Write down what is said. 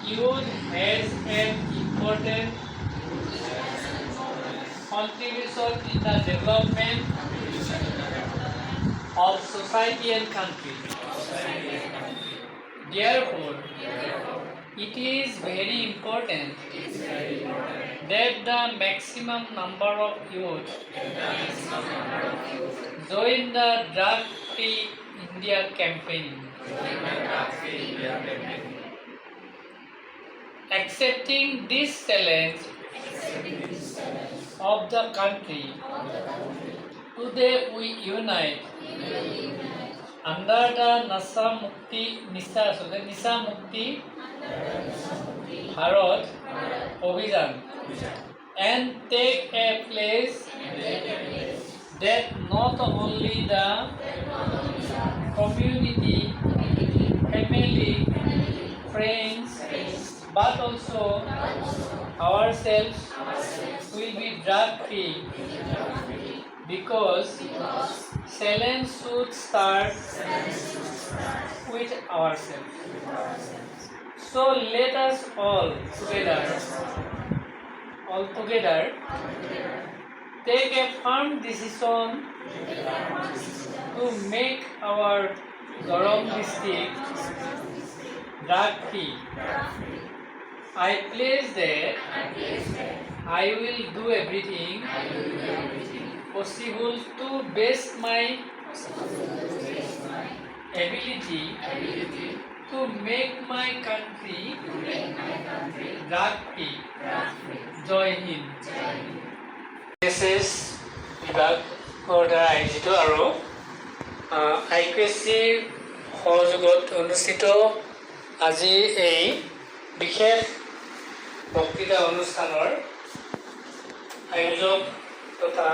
youth has an important contribution in the development of society and country. Therefore, it is very important that the maximum number of youth join the Drug-Free India campaign. Accepting this challenge of the country, today we unite under the Nisa Mukti Bharat Abhijan and take a place that not only the community, family, friends, but also ourselves will be drug free, because challenge should start with ourselves. So let us all together take a firm decision to make our Garam district drug free. I pledge that I will do everything possible to best my ability to make my country drug free. Join Hind. SSS বিভাগ দ্বাৰা আয়োজিত আৰু IQSC সহযোগত অনুষ্ঠিত আজি এই বিশেষ বক্তৃতা অনুষ্ঠানৰ আয়োজক তথা